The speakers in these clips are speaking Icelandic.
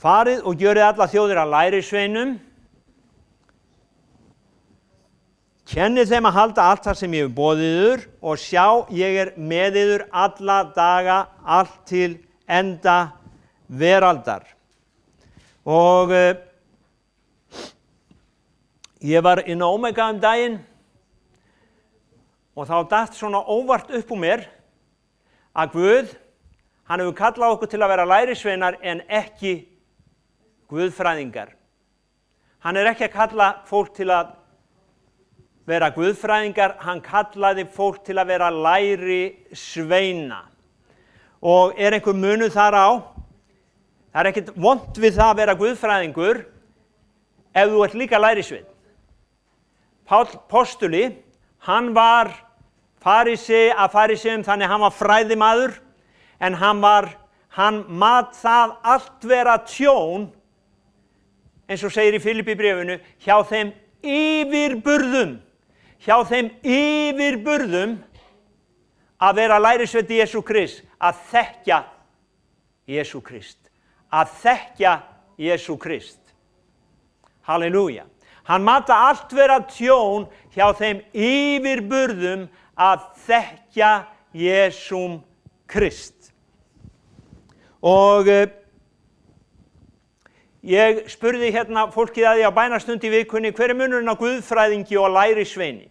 Farið og gjörið alla þjóðir að lærisveinum. Kennið þeim að halda allt það sem ég hef boðið yður og sjá, ég með yður alla daga, allt til enda veraldar. Og ég var inn á Omega daginn og þá datt svona óvart upp úr mér að Guð, hann hefur kallað okkur til að vera lærisveinar en ekki guðfræðingar. Hann ekki að kalla fólk til að vera guðfræðingar, hann kallaði fólk til að vera lærisveina. Og einhver munur þar á? Það ekkert vont við það að vera guðfræðingur ef þú ert líka lærisveinn. Páll postuli, hann var faríseum, þannig hann var fræðimaður, en hann mat það allt vera tjón, eins og segir í Filippíbréfinu, hjá þeim yfirburðum að vera lærisveinn Jesú Krist, að þekkja Jesú Krist. Halleluja. Hann mata allt vera tjón hjá þeim yfirburðum að þekkja Jesúm Krist. Og ég spurði hérna fólkið að því á bænastund í vikunni, hver munurinn á guðfræðingi og lærisveini?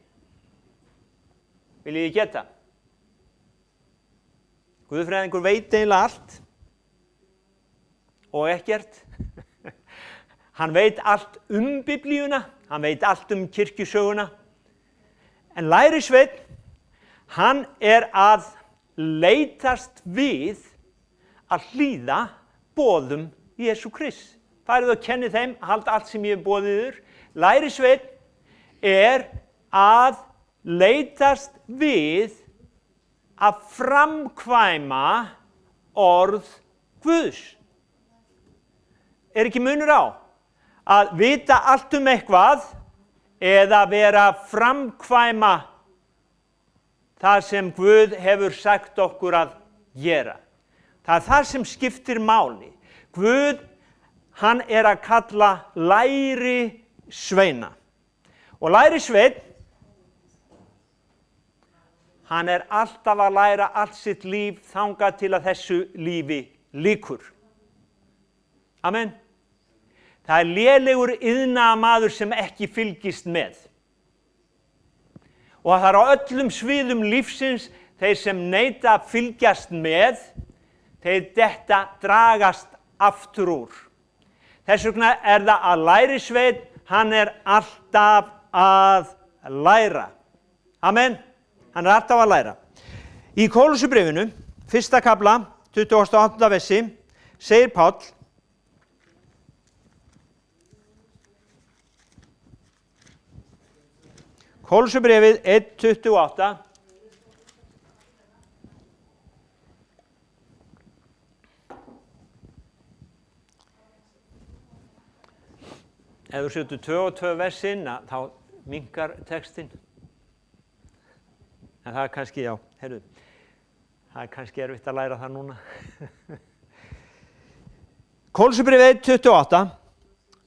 Viljið þið geta? Guðfræðingur veit eiginlega allt og ekkert. Hann veit allt Biblíuna, hann veit allt kirkjusöguna. En lærisveinn, hann að leitast við að hlýða boðum Jesú Krist. Farið og kennið þeim, halda allt sem ég hef boðið yður. Lærisveinn að leitast við að framkvæma orð Guðs. Ekki munur á að vita allt eitthvað eða vera að framkvæma það sem Guð hefur sagt okkur að gera. Það það sem skiptir máli. Guð, hann að kalla lærisveina. Og lærisveinn, hann alltaf að læra allt sitt líf þangað til að þessu lífi lýkur. Amen. Það lélegur iðnaðarmaður sem ekki fylgist með. Og það á öllum sviðum lífsins, þeir sem neita að fylgjast með, þeir detta dragast aftur úr. Þess vegna það að lærisveinn, hann alltaf að læra. Amen. Hann alltaf að læra. Í Kólussubréfinu, 1. kafla, 28. versi, segir Páll, Kólussubréfið 1:28. Ef þú setur 2 og 2 versin, þá minnkar textinn. En það kannski, já, heyrðu, það kannski erfitt að læra það núna. Kólussubréfið 1:28.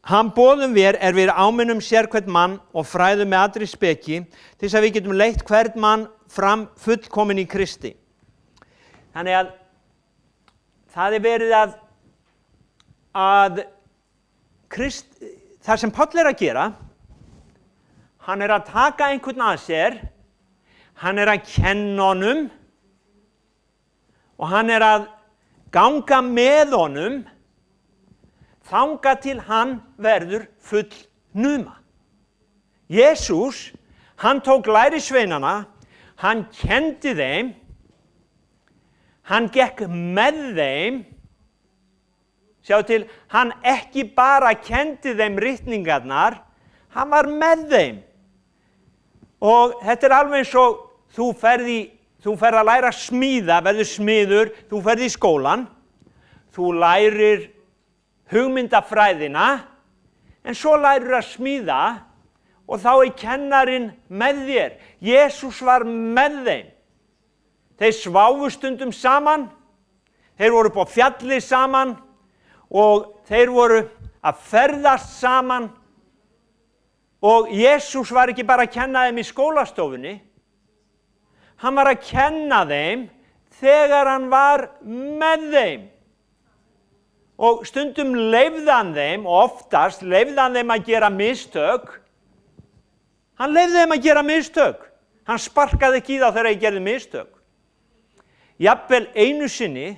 Hann boðum við við áminnum sérhvern mann og fræðum með allri speki til þess að við getum leitt hvern mann fram fullkominn í Kristi. Þannig að það verið að það sem Páll að gera, hann að taka einhvern að sér, hann að kenna honum og hann að ganga með honum þangað til hann verður fullnuma. Jesús, hann tók lærisveinana, hann kenndi þeim, hann gekk með þeim, sjá til, hann ekki bara kendi þeim ritningarnar, hann var með þeim. Og þetta alveg eins og þú ferð að læra að smíða, verður smiður, þú ferð í skólan, þú lærir hugmyndafræðina, en svo lærir að smíða og þá kennarinn með þér. Jesús var með þeim. Þeir sváfu stundum saman, þeir voru upp á fjalli saman og þeir voru að ferðast saman og Jesús var ekki bara að kenna þeim í skólastofunni, hann var að kenna þeim þegar hann var með þeim. Og stundum leyfði hann þeim, og oftast leyfði hann þeim að gera mistök. Hann leyfði þeim að gera mistök. Hann sparkaði ekki í þá þegar þeir gerðu mistök. Jafnvel einu sinni,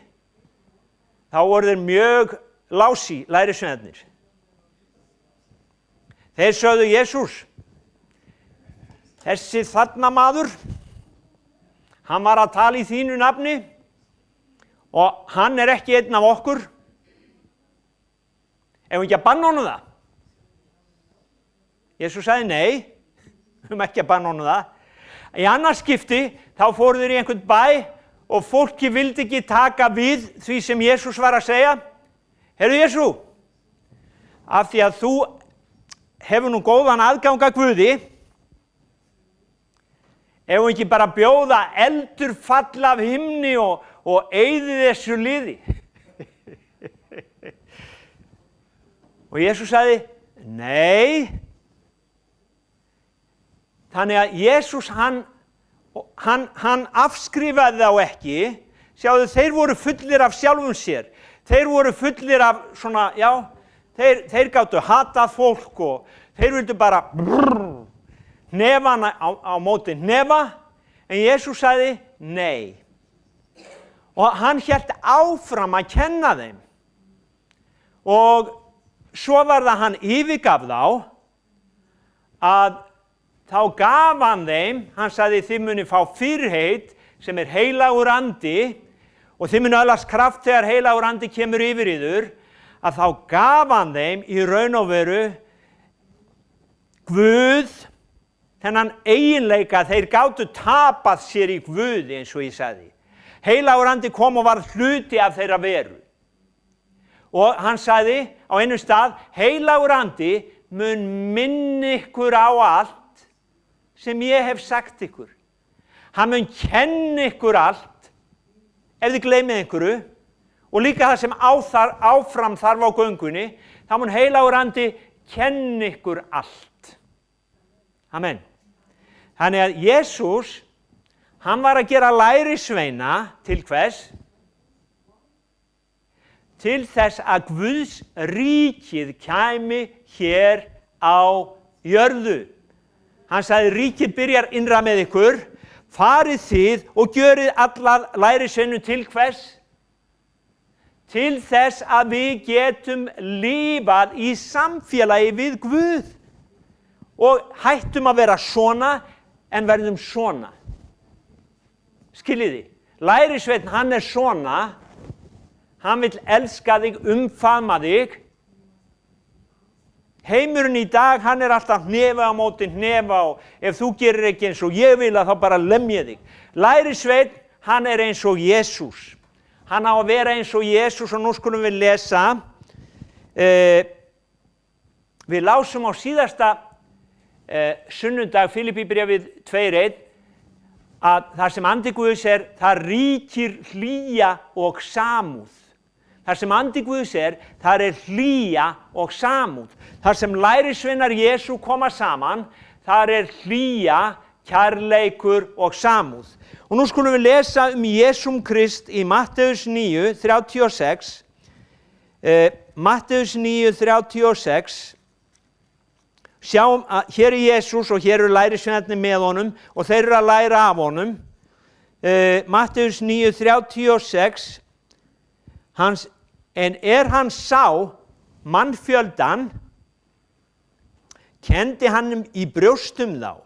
þá voru þeir mjög lási, lærisveinarnir. Þeir sögðu Jesús, þessi þarna maður, hann var að tala í þínu nafni og hann er ekki einn af okkur. Ef við ekki að banna honum það? Jesús sagði nei, við ekki að banna honum það. Í annars skipti þá fóru þeir í einhvern bæ og fólki vildi ekki taka við því sem Jesús var að segja. Heyrðu Jesú, af því að þú hefur nú góðan aðgang að Guði, ef við ekki bara bjóða eldur fall af himni og eyði þessu liði. Og Jesús sagði, nei. Þannig að Jesús, hann afskrifaði þá ekki. Sjáðu, þeir voru fullir af sjálfum sér. Þeir voru fullir af svona, já, þeir gátu hatað fólk og þeir vildu bara nefana á móti nefa. En Jesús sagði, nei. Og hann hélt áfram að kenna þeim. Og svo var það hann yfirgaf þá, að þá gaf hann þeim, hann sagði þið muni fá fyrirheit sem er heilagur andi og þið muni öðlast kraft þegar heilagur andi kemur yfir yður, að þá gaf hann þeim í raun og veru Guð, þennan eiginleika þeir gátu tapað sér í Guði eins og ég sagði. Heilagur andi kom og var hluti af þeirra veru. Og hann sagði á einu stað, heilagur andi mun minni ykkur á allt sem ég hef sagt ykkur. Hann mun kenna ykkur allt ef þið gleymið einhverju og líka það sem áfram þarf á göngunni, þá mun heilagur andi kenna ykkur allt. Amen. Þannig að Jesús, hann var að gera lærisveina til hvers? Til þess að Guðs ríkið kæmi hér á jörðu. Hann sagði, ríkið byrjar innra með ykkur, farið þið og gjörið alla lærisveinum til hvers? Til þess að við getum lifað í samfélagi við Guð. Og hættum að vera svona en verðum svona. Skiljiði, lærisveinn hann er svona, hann vill elska þig, umfaðma þig. Heimurinn í dag, hann er alltaf hnefa á móti hnefa og ef þú gerir ekki eins og ég vil að þá bara lemja þig. Lærisveinn, hann er eins og Jesús. Hann á að vera eins og Jesús og nú skulum við lesa. Við lásum á síðasta sunnudag Filippíbréfið 2:1 að það sem andi Guðs er, það ríkir hlýja og samúð. Það sem andi Guðs er, það er hlýja og samúð. Það sem lærisveinar Jesú koma saman, það er hlýja, kærleikur og samúð. Og nú skulum við lesa Jesúm Krist í Matteus 9:36. Matteus 9:36. Sjáum að hér er Jesús og hér eru lærisveinarnir með honum og þeir eru að læra af honum. Matteus 9:36. En hann sá mannfjöldan, kenndi hann í brjóstum þá.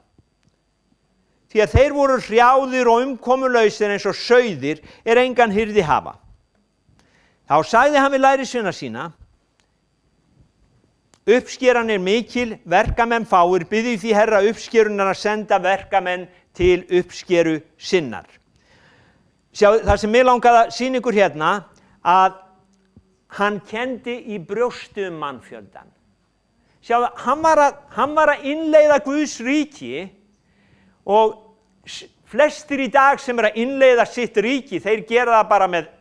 Því að þeir voru hrjáðir og umkomulausir eins og sauðir engan hirði hafa. Þá sagði hann við lærisveina sína, uppskeran er mikil, verkamenn fáir, biðjið því Herra uppskerunar að senda verkamenn til uppskeru sinnar. Sjá, það sem mig langaði að sýna ykkur hérna, að hann kendi í brjóstu mannfjöldan. Sjá, hann var að innleiða Guðs ríki og flestir í dag sem að innleiða sitt ríki, þeir gera það bara með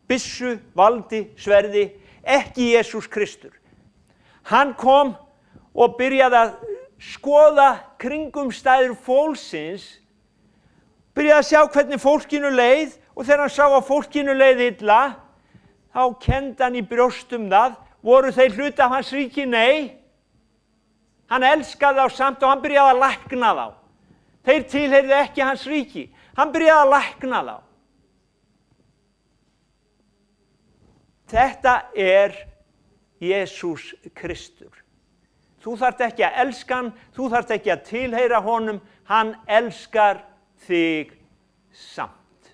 byssu, valdi, sverði, ekki Jesús Kristur. Hann kom og byrjaði að skoða kringumstæður fólksins, byrjaði að sjá hvernig fólkinu leið og þegar hann sá að fólkinu leið illa, þá kenndi hann í brjóstum það, voru þeir hluti af hans ríki? Nei. Hann elskaði þá samt og hann byrjaði að lækna þá. Þeir tilheyrðu ekki hans ríki. Hann byrjaði að lækna þá. Þetta Jesús Kristur. Þú þarft ekki að elska hann, þú þarft ekki að tilheyra honum, hann elskar þig samt.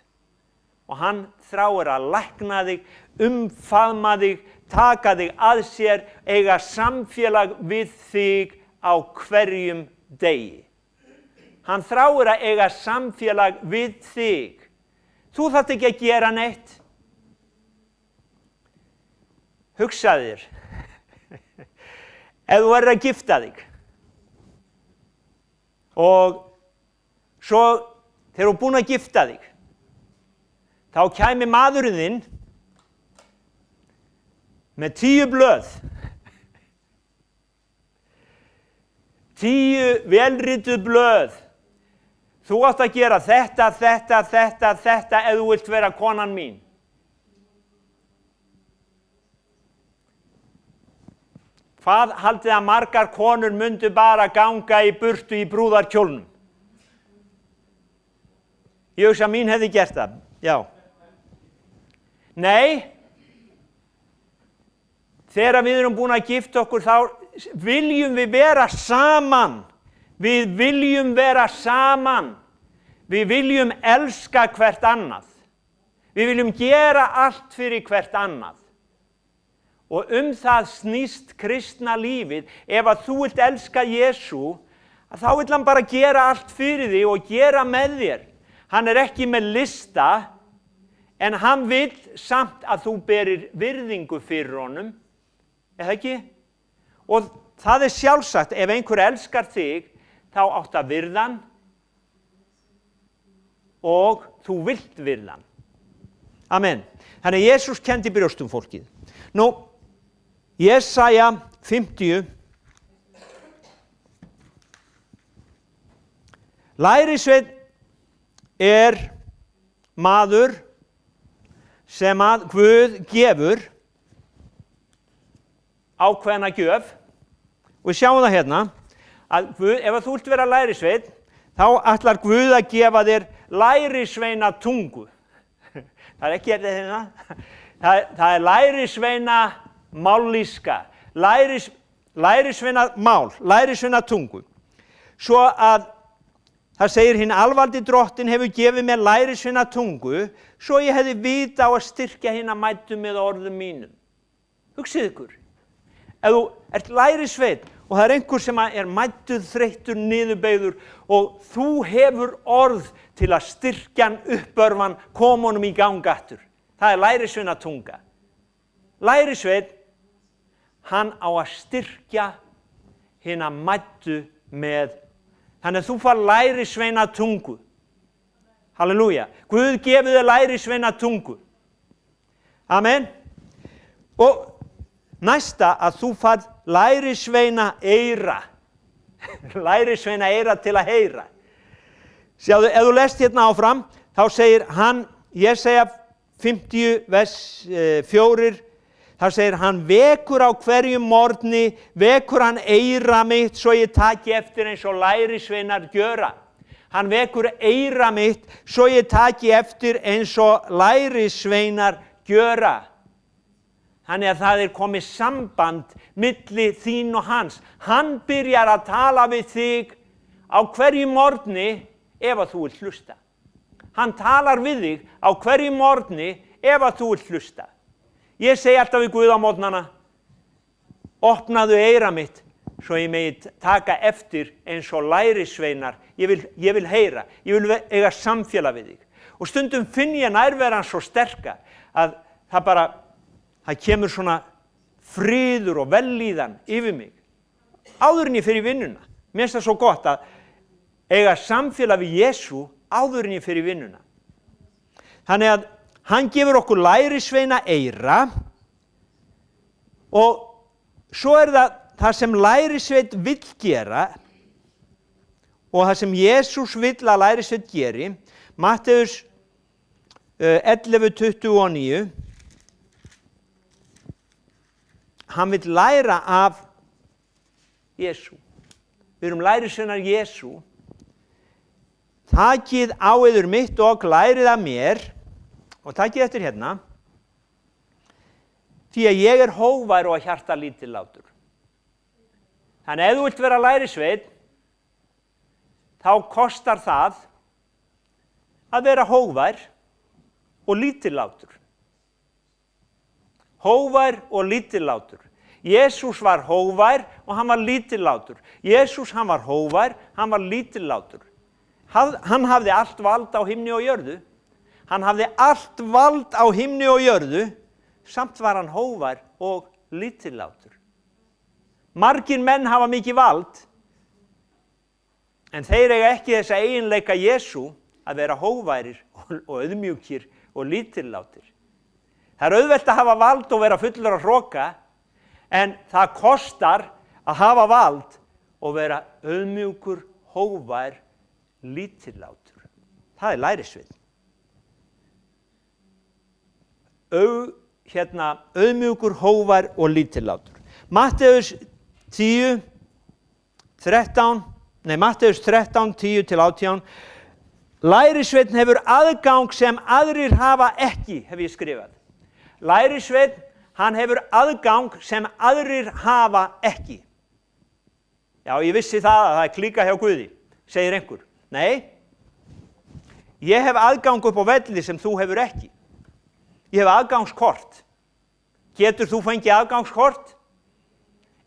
Og hann þráir að lækna þig, umfaðma þig, taka þig að sér, eiga samfélag við þig á hverjum degi. Hann þráir að eiga samfélag við þig. Þú þarft ekki að gera neitt. Hugsaðu þér, ef þú verður að gifta þig og svo þegar þú búin að gifta þig, þá kæmi maðurinn þinn með 10 blöð, 10 velrituð blöð. Þú átt að gera þetta ef þú vilt vera konan mín. Hvað haldið að margar konur myndu bara ganga í burtu í brúðarkjólnum? Ég hugsa að mín hefði gert það, já. Nei, þegar við erum búin að gifta okkur þá viljum við vera saman. Við viljum vera saman. Við viljum elska hvert annað. Við viljum gera allt fyrir hvert annað. Og það snýst kristna lífið. Ef að þú vilt elska Jesú, þá vill hann bara gera allt fyrir þig og gera með þér. Hann ekki með lista, en hann vill samt að þú berir virðingu fyrir honum. Eða ekki? Og það sjálfsagt, ef einhver elskar þig, þá átt að virða hann og þú vilt virða hann. Amen. Þannig Jesús kenndi brjóstum fólkið. Nú, Jesaja 50. Lærisveinn maður sem að Guð gefur ákveðna gjöf. Og við sjáum það hérna, að Guð, ef þú vilt vera lærisveinn, þá ætlar Guð að gefa þér lærisveina tungu. Það ekki hérna. Það lærisveina mállíska, lærisveina mál, lærisveina tungu. Svo að það segir hinn alvaldi drottin hefur gefið mér lærisveina tungu, svo ég hefði vita á að styrkja hina mæddu með orðum mínum. Hugsið ykkur, ef þú ert lærisveinn og það einhver sem mæddur, þreyttur, niðurbeygður og þú hefur orð til að styrkja hann, uppörvan, koma honum í gang aftur. Það lærisveina tunga. Lærisveinn, hann á að styrkja hina mæddu með. Þannig að þú fær lærisveina tungu. Halleluja. Guð gefið þér lærisveina tungu. Amen. Og næsta að þú fær lærisveina eyra. Lærisveina eyra til að heyra. Sjáðu, ef þú lest hérna áfram, þá segir hann, Jesaja 50 vers 4, þar segir hann vekur á hverjum morgni, vekur hann eyra mitt svo ég taki eftir eins og lærisveinar gjöra. Hann vekur eyra mitt svo ég taki eftir eins og lærisveinar gjöra. Þannig að það komið samband milli þín og hans. Hann byrjar að tala við þig á hverjum morgni ef að þú vilt hlusta. Hann talar við þig á hverjum morgni ef að þú vilt hlusta. Ég segi alltaf við Guð á morgnana, opnaðu eyra mitt svo ég megi taka eftir eins og lærisveinar. Ég vil heyra, ég vil eiga samfélag við þig. Og stundum finn ég nærveran svo sterka að það kemur svona friður og vellíðan yfir mig. Áður en ég fer í vinnuna. Mér finnst það svo gott að eiga samfélag við Jesú áður en ég fer í vinnuna. Þannig að hann gefur okkur lærisveina eyra Og svo það sem lærisveinn vill gera og það sem Jesús vill að lærisveinn geri, Matteus 11:29, hann vill læra af Jesú. Við erum lærisveinar Jesú. Takið á yður mitt og lærið af mér, og takið eftir hérna, því að ég er hógvær og að hjarta lítillátur. Þannig ef þú vilt vera lærisveinn, þá kostar það að vera hógvær og lítillátur. Hógvær og lítillátur. Jesús var hógvær og hann var lítillátur. Jesús, hann var hógvær, hann var lítillátur. Hann hafði allt vald á himni og jörðu. Hann hafði allt vald á himni og jörðu, samt var hann hógvær og lítillátur. Margir menn hafa mikið vald, en þeir eiga ekki þessa eiginleika Jesú að vera hógværir og auðmjúkir og lítillátir. Það auðvelt að hafa vald og vera fullur af hroka, en það kostar að hafa vald og vera auðmjúkur, hógvær, lítillátur. Það er lærisveinn. Auðmjúkur, hógvær og lítillátur. Matteus 13, 10-18. Lærisveinn hefur aðgang sem aðrir hafa ekki, hef ég skrifað. Lærisveinn, hann hefur aðgang sem aðrir hafa ekki. Já, ég vissi það að það er klíka hjá Guði, segir einhver. Nei, ég hef aðgang upp á velli sem þú hefur ekki. Ég hef aðgangskort. Getur þú fengið aðgangskort?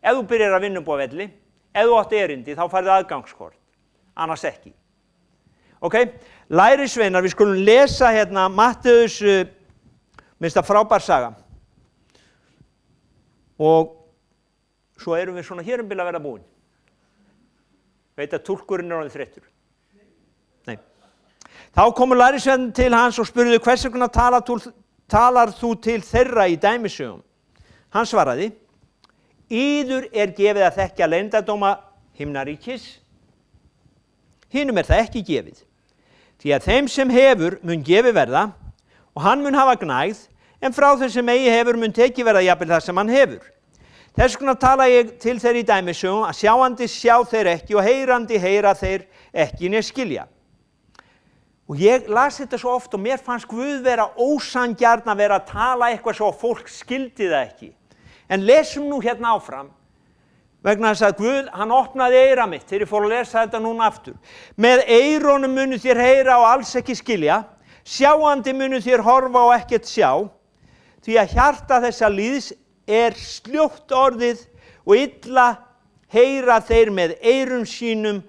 Ef þú byrjar að vinna upp á velli, ef þú átt erindi, þá færðu aðgangskort. Annars ekki. Ok, lærisveinar, við skulum lesa hérna Matteus, minnst það frábær saga. Og svo erum við svona hér bil að vera búin. Veit að túlkurinn er orðinn þreyttur. Nei. Þá komur lærisveinar til hans og spurði, hvers vegna talar þú til þeirra í dæmisögum? Hann svaraði, yður er gefið að þekkja leyndardóma himnaríkis, hinum er það ekki gefið. Því að þeim sem hefur mun gefið verða og hann mun hafa gnægð, en frá þeim sem eigi hefur mun tekið verða jafnvel það sem hann hefur. Þess vegna tala ég til þeir í dæmisögum að sjáandi sjá þeir ekki og heyrandi heyra þeir ekki né skilja. Og ég las þetta svo oft og mér fannst Guð vera ósanngjarn að vera að tala eitthvað svo að fólk skildi það ekki. En lesum nú hérna áfram, vegna þess að Guð, hann opnaði eyra mitt þegar ég fór að lesa þetta núna aftur. Með eyrónum munu þér heyra og alls ekki skilja, sjáandi munu þér horfa og ekkert sjá, því að hjarta þessa líðs er sljótt orðið og illa heyra þeir með eyrum sínum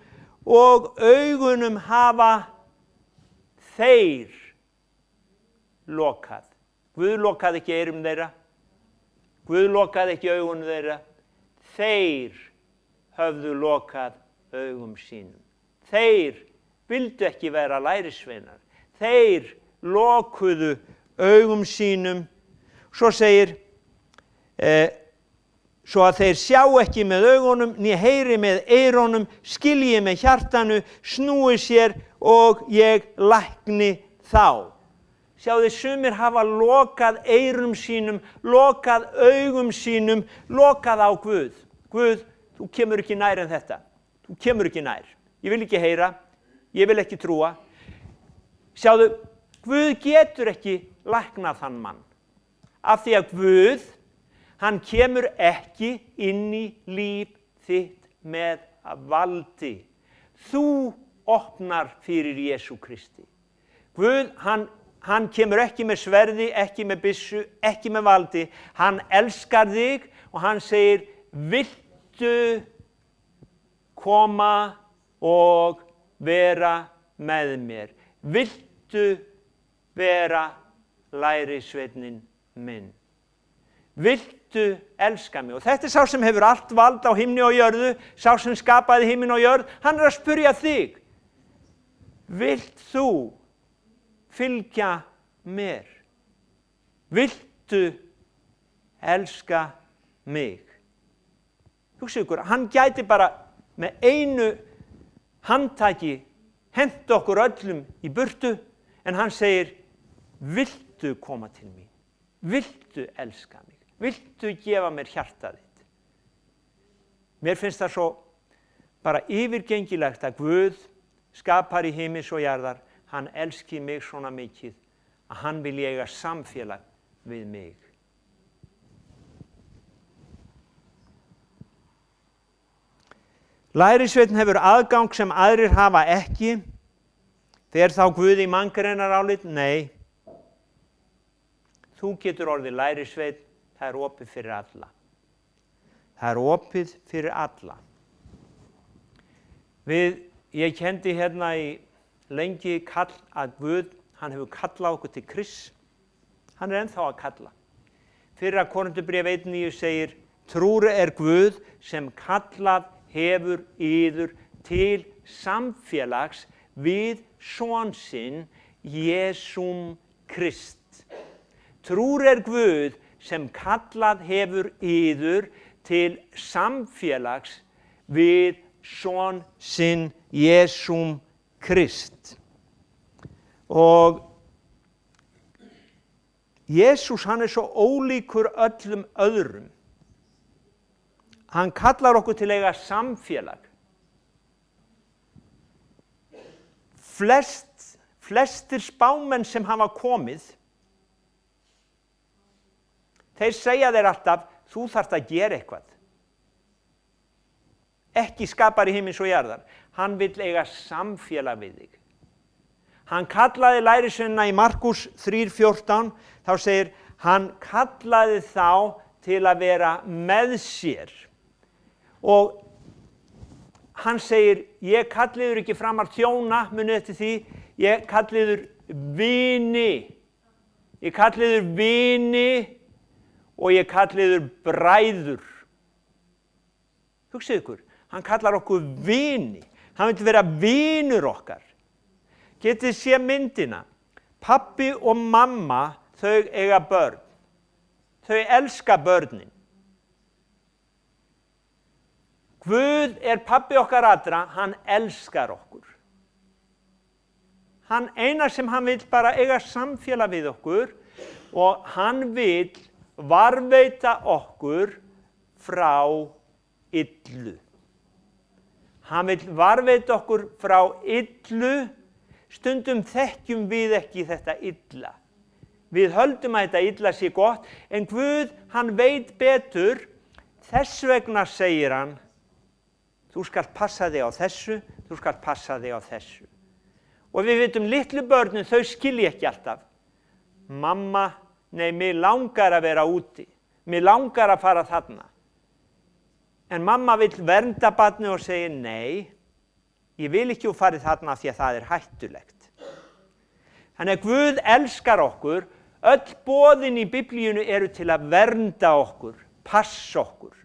og augunum hafa þeir lokað. Guð lokaði ekki eyrum þeirra. Guð lokaði ekki augunum þeirra. Þeir höfðu lokað augum sínum. Þeir vildu ekki vera lærisveinar. Þeir lokuðu augum sínum. Svo segir, svo að þeir sjá ekki með augunum, né heyri með eyrónum, skilji með hjartanu, snúi sér og ég lækni þá. Sjáðu, sumir hafa lokað eyrum sínum, lokað augum sínum, lokað á Guð. Guð, þú kemur ekki nær en þetta. Þú kemur ekki nær. Ég vil ekki heyra, ég vil ekki trúa. Sjáðu, Guð getur ekki læknað þann mann. Af því að Guð, hann kemur ekki inn í líf þitt með valdi. Þú opnar fyrir Jesú Kristi. Guð, hann kemur ekki með sverði, ekki með byssu, ekki með valdi. Hann elskar þig og hann segir, viltu koma og vera með mér? Viltu vera lærisveinn minn? Viltu elska mig? Og þetta er sá sem hefur allt vald á himni og jörðu, sá sem skapaði himinn og jörð, hann er að spyrja þig. Vilt þú fylgja mér? Viltu elska mig. Hugsið ykkur, hann gæti bara með einu handtaki hent okkur öllum í burtu, en hann segir, viltu koma til mín? Viltu elska mig? Viltu gefa mér hjartað þitt? Mér finnst það svo bara yfirgengilegt að Guð, skapari himins og jarðar, hann elski mig svona mikið að hann vil eiga samfélag við mig. Lærisveinn hefur aðgang sem aðrir hafa ekki. Fer þá Guð í manngreinarálit? Nei. Þú getur orðið lærisveinn, það er opið fyrir alla. Það er opið fyrir alla. Ég kendi hérna í lengi kall að Guð, hann hefur kallað okkur til Krists. Hann er ennþá að kalla. Fyrra Korinthubréf 1:9 segir, trúr er Guð sem kallað hefur yður til samfélags við son sinn, Jesúm Krist. Trúr er Guð sem kallað hefur yður til samfélags við son sinn, Jesúm Krist. Og Jesús, hann er svo ólíkur öllum öðrum. Hann kallar okkur til að eiga samfélag. Flestir spámenn sem hafa komið, þeir segja þér alltaf, þú þarft að gera eitthvað. Ekki skapari himins og jarðar. Hann vill eiga samfélag við þig. Hann kallaði lærisveinana í Markús 3:14, þá segir, hann kallaði þá til að vera með sér. Og hann segir, ég kalli yður ekki framar þjóna, munið eftir því, ég kalli yður vini. Ég kalli yður vini og ég kalli yður bræður. Hugsið ykkur, hann kallar okkur vini. Hann vil vera vinur okkar. Getið sé myndina. Pabbi og mamma, þau eiga börn. Þau elska börnin. Guð er pabbi okkar allra, hann elskar okkur. Hann eina sem hann vil bara eiga samfélag við okkur og hann vil varðveita okkur frá illu. Hann vil varðveita okkur frá illu. Stundum þekkjum við ekki þetta illa. Við höldum að þetta illa sé gott, en Guð, hann veit betur. Þess vegna segir hann, þú skalt passa þig á þessu, þú skalt passa þig á þessu. Og við veitum, litlu börnin, þau skilja ekki alltaf. Mamma, nei, mig langar að vera úti. Mig langar að fara þarna. En mamma vill vernda barnið og segir, nei, ég vil ekki að fara þarna því að það er hættulegt. Þannig að Guð elskar okkur, öll boðin í Biblíunu eru til að vernda okkur, passa okkur.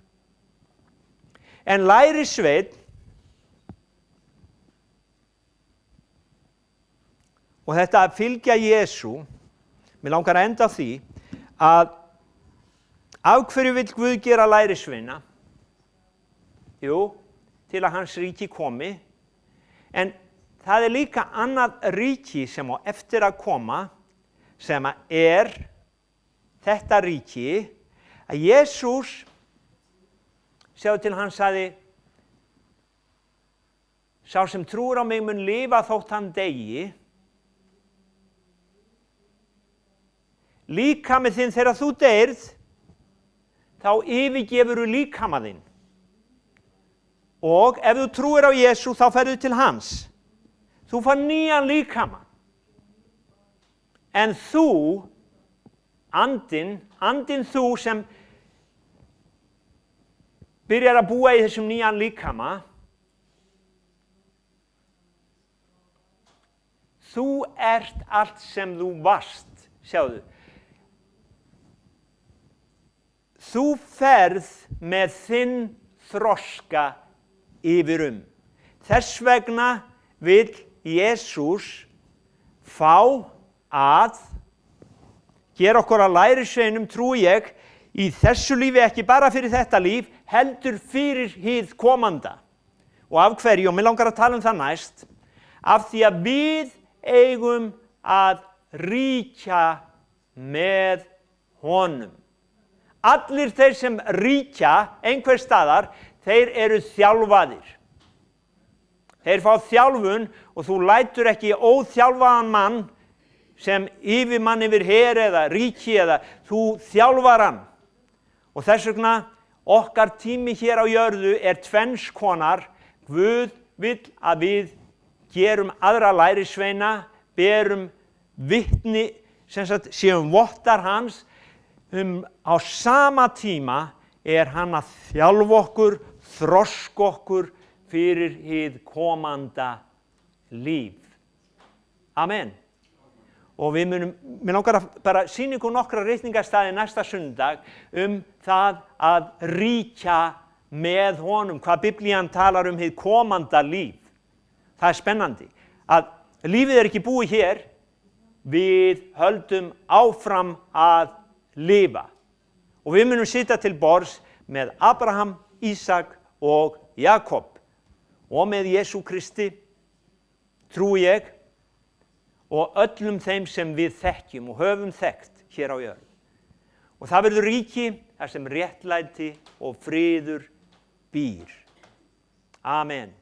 En lærisveinn, og þetta að fylgja Jesú, mér langar að enda á því, að af hverju vill Guð gera lærisveina? Jú, til að hans ríki komi, en það er líka annað ríki sem á eftir að koma, sem er þetta ríki, að Jesús, sjáðu til hann sagði, sá sem trúir á mig mun lifa þótt hann deyi. Líkami þinn þegar þú deyrð, þá yfirgefurðu líkama þinn. Og ef þú trúir á Jesú, þá ferðu til hans. Þú fær nýjan líkama. En þú, andinn þú sem byrjar að búa í þessum nýjan líkama, þú ert allt sem þú varst, sjáðu. Þú ferð með þinn þroska yfir Þess vegna vill Jesús fá að gera okkur að lærisveinum, trúi ég, í þessu lífi, ekki bara fyrir þetta líf, heldur fyrir hið komanda. Og af hverju, og mér langar að tala það næst, af því að við eigum að ríkja með honum. Allir þeir sem ríkja einhver staðar, þeir eru þjálfaðir. Þeir fá þjálfun og þú lætur ekki óþjálfaðan mann sem yfirmann yfir her eða ríki eða þú þjálfar hann. Og þess vegna okkar tími hér á jörðu tvenns konar. Guð vill að við gerum aðra lærisveina, berum vitni, sem sagt séum vottar hans. Á sama tíma hann að þjálfa okkur, þroska okkur fyrir hið komanda líf. Amen. Og mér langar að bara sýna ykkur nokkra ritningarstaði næsta sunnudag það að ríkja með honum, hvað Biblían talar hið komanda líf. Það spennandi. Að lífið ekki búið hér, við höldum áfram að lifa. Og við munum sitja til borðs með Abraham, Ísak og Jakob. Og með Jesú Kristi, trúi ég, og öllum þeim sem við þekkjum og höfum þekkt hér á jörð. Og það verður ríki þar sem réttlæti og friður býr. Amen.